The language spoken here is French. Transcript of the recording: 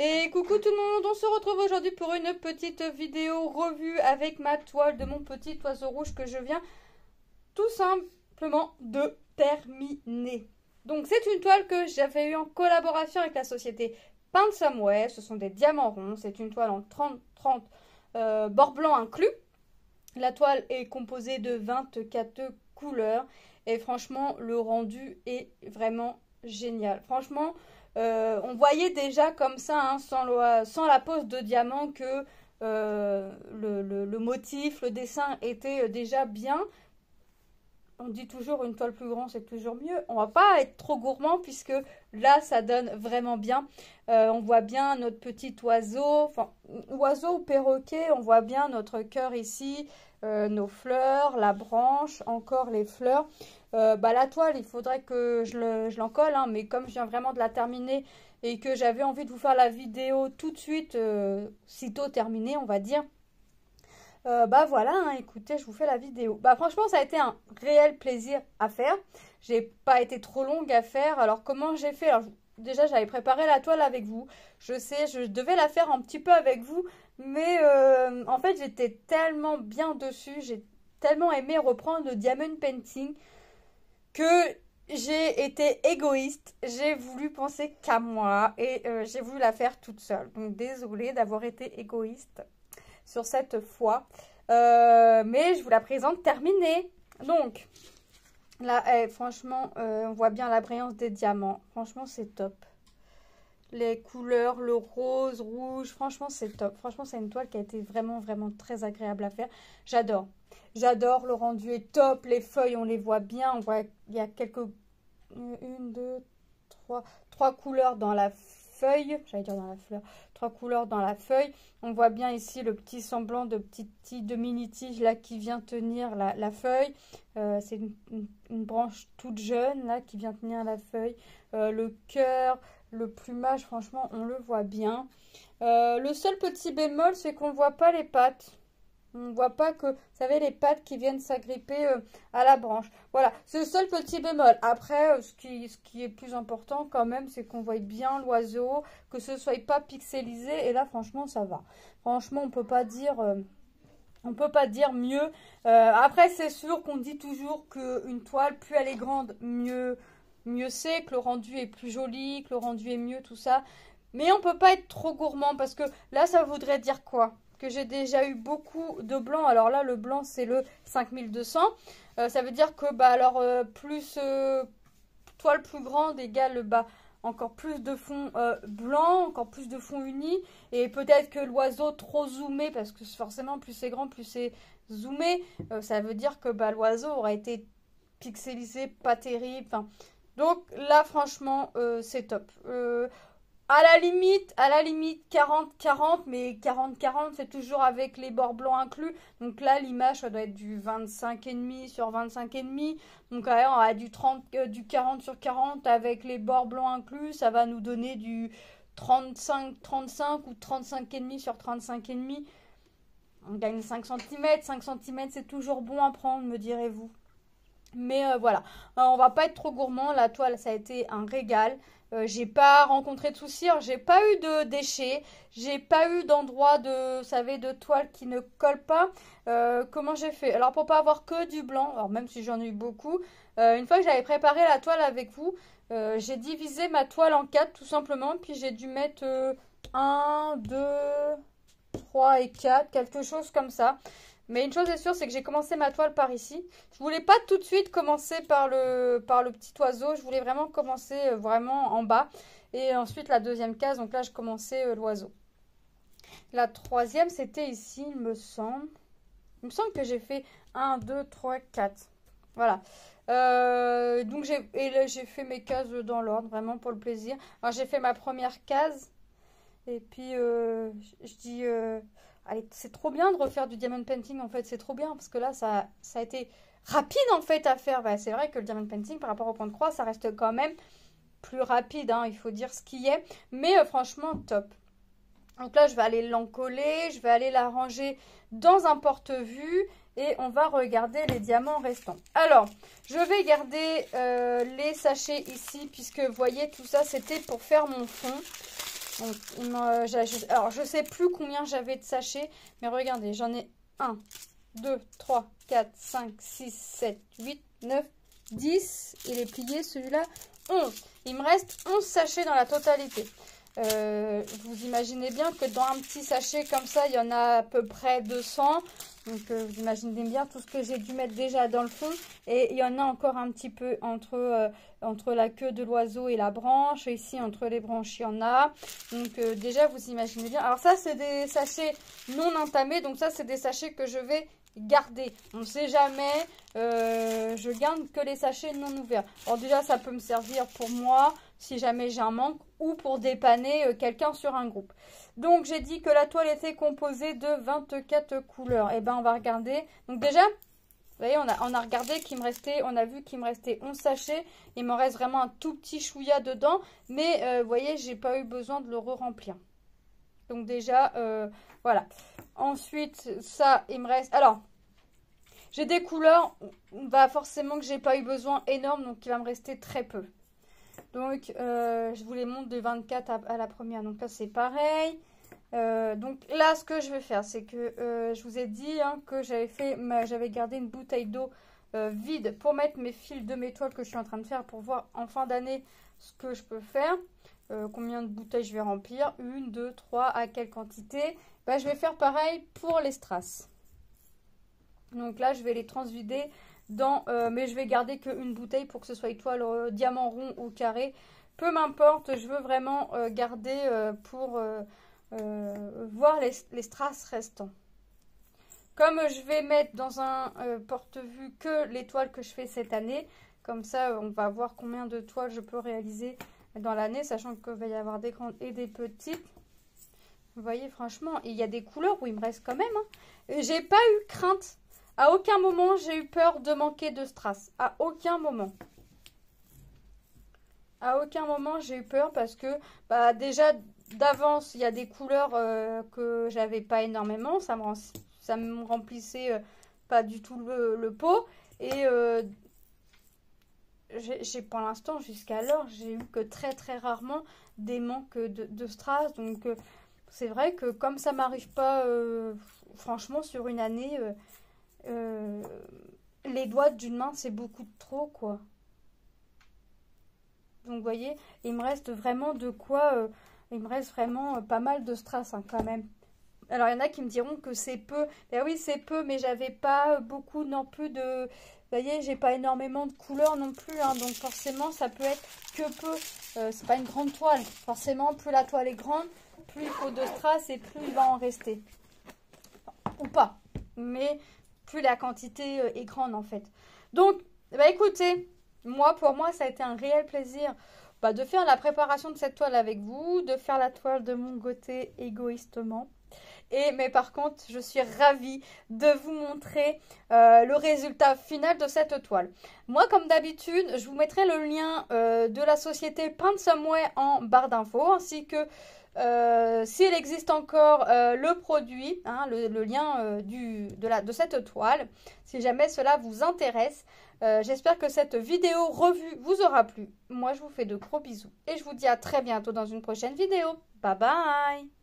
Et coucou tout le monde, on se retrouve aujourd'hui pour une petite vidéo revue avec ma toile de mon petit oiseau rouge que je viens tout simplement de terminer. Donc c'est une toile que j'avais eu en collaboration avec la société Paint Somewhere. Ce sont des diamants ronds, c'est une toile en 30 bord blanc inclus. La toile est composée de 24 couleurs et franchement le rendu est vraiment génial. Franchement, on voyait déjà comme ça, hein, sans la pose de diamant, que le motif, le dessin était déjà bien. On dit toujours une toile plus grande, c'est toujours mieux. On va pas être trop gourmand puisque là, ça donne vraiment bien. On voit bien notre petit oiseau, enfin, oiseau ou perroquet. On voit bien notre cœur ici, nos fleurs, la branche, encore les fleurs. La toile, il faudrait que je l'encolle, hein, mais comme je viens vraiment de la terminer et que j'avais envie de vous faire la vidéo tout de suite, sitôt terminée, on va dire. Voilà, hein, écoutez, je vous fais la vidéo. Franchement, ça a été un réel plaisir à faire. J'ai pas été trop longue à faire. Alors, comment j'ai fait? Alors, déjà, j'avais préparé la toile avec vous. Je sais, je devais la faire un petit peu avec vous. Mais en fait, j'étais tellement bien dessus. J'ai tellement aimé reprendre le diamond painting que j'ai été égoïste. J'ai voulu penser qu'à moi. Et j'ai voulu la faire toute seule. Donc, désolée d'avoir été égoïste sur cette fois, mais je vous la présente terminée. Donc là, franchement, on voit bien la brillance des diamants. Franchement, c'est top. Les couleurs, le rose, rouge, franchement, c'est top. Franchement, c'est une toile qui a été vraiment, vraiment très agréable à faire. J'adore. J'adore, le rendu est top. Les feuilles, on les voit bien. On voit il y a trois couleurs dans la feuille. J'allais dire dans la fleur. 3 couleurs dans la feuille. On voit bien ici le petit semblant de mini-tige là qui vient tenir la feuille. C'est une branche toute jeune là qui vient tenir la feuille. Le cœur, le plumage, franchement, on le voit bien. Le seul petit bémol, c'est qu'on ne voit pas les pattes. On ne voit pas que, vous savez, les pattes qui viennent s'agripper à la branche. Voilà, c'est le seul petit bémol. Après, ce qui est plus important quand même, c'est qu'on voit bien l'oiseau, que ce ne soit pas pixelisé. Et là, franchement, ça va. Franchement, on peut pas dire mieux. Après, c'est sûr qu'on dit toujours qu'une toile, plus elle est grande, mieux c'est, que le rendu est plus joli, que le rendu est mieux, tout ça. Mais on peut pas être trop gourmand parce que là, ça voudrait dire quoi? Que j'ai déjà eu beaucoup de blanc. Alors là, le blanc, c'est le 5200. Ça veut dire que, toile plus grande égale, encore plus de fond blanc, encore plus de fond uni. Et peut-être que l'oiseau trop zoomé, parce que forcément, plus c'est grand, plus c'est zoomé. Ça veut dire que, l'oiseau aurait été pixelisé, pas terrible. Enfin, donc là, franchement, c'est top. À la limite 40-40, mais 40-40, c'est toujours avec les bords blancs inclus. Donc là, l'image, ça doit être du 25,5 sur 25,5. Donc là, on a du 40 sur 40 avec les bords blancs inclus. Ça va nous donner du 35 ou 35,5 sur 35,5. On gagne 5 cm. 5 cm, c'est toujours bon à prendre, me direz-vous. Mais voilà, on va pas être trop gourmand. La toile, ça a été un régal. J'ai pas rencontré de soucis, j'ai pas eu de déchets, j'ai pas eu d'endroit de toile qui ne colle pas. Comment j'ai fait? Alors pour pas avoir que du blanc, alors même si j'en ai eu beaucoup, une fois que j'avais préparé la toile avec vous, j'ai divisé ma toile en 4 tout simplement, puis j'ai dû mettre 1, 2, 3 et 4, quelque chose comme ça. Mais une chose est sûre, c'est que j'ai commencé ma toile par ici. Je voulais pas tout de suite commencer par le petit oiseau. Je voulais vraiment commencer vraiment en bas. Et ensuite la deuxième case, donc là je commençais l'oiseau. La troisième, c'était ici, il me semble. Il me semble que j'ai fait 1, 2, 3, 4. Voilà. Donc j'ai fait mes cases dans l'ordre, vraiment pour le plaisir. Alors j'ai fait ma première case. Et puis je dis... allez, c'est trop bien de refaire du diamond painting, en fait, c'est trop bien, parce que là, ça a été rapide, en fait, à faire. C'est vrai que le diamond painting, par rapport au point de croix, ça reste quand même plus rapide, hein, il faut dire ce qui est, mais franchement, top. Donc là, je vais aller l'encoller, je vais aller la ranger dans un porte-vue, et on va regarder les diamants restants. Alors, je vais garder les sachets ici, puisque, vous voyez, tout ça, c'était pour faire mon fond. Donc, alors, je sais plus combien j'avais de sachets, mais regardez, j'en ai 1, 2, 3, 4, 5, 6, 7, 8, 9, 10. Il est plié, celui-là, 11. Il me reste 11 sachets dans la totalité. Vous imaginez bien que dans un petit sachet comme ça, il y en a à peu près 200. Donc, vous imaginez bien tout ce que j'ai dû mettre déjà dans le fond. Et il y en a encore un petit peu entre la queue de l'oiseau et la branche. Et ici, entre les branches, il y en a. Donc, déjà, vous imaginez bien. Alors, ça, c'est des sachets non entamés. Donc, ça, c'est des sachets que je vais garder. On ne sait jamais. Je garde que les sachets non ouverts. Alors, déjà, ça peut me servir pour moi, si jamais j'ai un manque, ou pour dépanner quelqu'un sur un groupe. Donc, j'ai dit que la toile était composée de 24 couleurs. Et ben, on va regarder. Donc, déjà, vous voyez, on a regardé qu'il me restait, on a vu qu'il me restait 11 sachets. Il me reste vraiment un tout petit chouïa dedans. Mais, vous voyez, j'ai pas eu besoin de le re-remplir. Donc, déjà, voilà. Ensuite, ça, il me reste... Alors, j'ai des couleurs, bah forcément que j'ai pas eu besoin énorme, donc il va me rester très peu. Donc, je vous les montre de 24 à la première. Donc là, c'est pareil. Donc là, ce que je vais faire, c'est que je vous ai dit que j'avais gardé une bouteille d'eau vide pour mettre mes fils de mes toiles que je suis en train de faire pour voir en fin d'année ce que je peux faire. Combien de bouteilles je vais remplir, 1, 2, 3, à quelle quantité. Bah, je vais faire pareil pour les strass. Donc là, je vais les transvider mais je vais garder qu'une bouteille pour que ce soit étoile diamant rond ou carré. Peu m'importe, je veux vraiment garder pour voir les strass restants. Comme je vais mettre dans un porte-vue que les toiles que je fais cette année, comme ça, on va voir combien de toiles je peux réaliser dans l'année, sachant qu'il va y avoir des grandes et des petites. Vous voyez, franchement, il y a des couleurs où il me reste quand même. J'ai pas eu crainte. À aucun moment, j'ai eu peur de manquer de strass. À aucun moment. À aucun moment, j'ai eu peur parce que bah, déjà, d'avance, il y a des couleurs que j'avais pas énormément. Ça me remplissait pas du tout le pot. Et pour l'instant, jusqu'alors, j'ai eu que très très rarement des manques de strass. Donc, c'est vrai que comme ça m'arrive pas, franchement, sur une année... les doigts d'une main c'est beaucoup trop quoi. Donc vous voyez, il me reste vraiment de quoi, il me reste vraiment pas mal de strass quand même. Alors il y en a qui me diront que c'est peu, ben oui c'est peu, mais j'avais pas beaucoup non plus de, vous voyez, j'ai pas énormément de couleurs non plus, donc forcément ça peut être que peu, c'est pas une grande toile, forcément plus la toile est grande, plus il faut de strass et plus il va en rester, ou pas, mais plus la quantité est grande en fait. Donc, bah écoutez, pour moi, ça a été un réel plaisir de faire la préparation de cette toile avec vous, de faire la toile de mon côté égoïstement. Mais par contre, je suis ravie de vous montrer le résultat final de cette toile. Moi, comme d'habitude, je vous mettrai le lien de la société Paint Somewhere en barre d'infos, ainsi que s'il existe encore le produit, le lien de cette toile, si jamais cela vous intéresse. J'espère que cette vidéo revue vous aura plu. Moi, je vous fais de gros bisous et je vous dis à très bientôt dans une prochaine vidéo. Bye bye!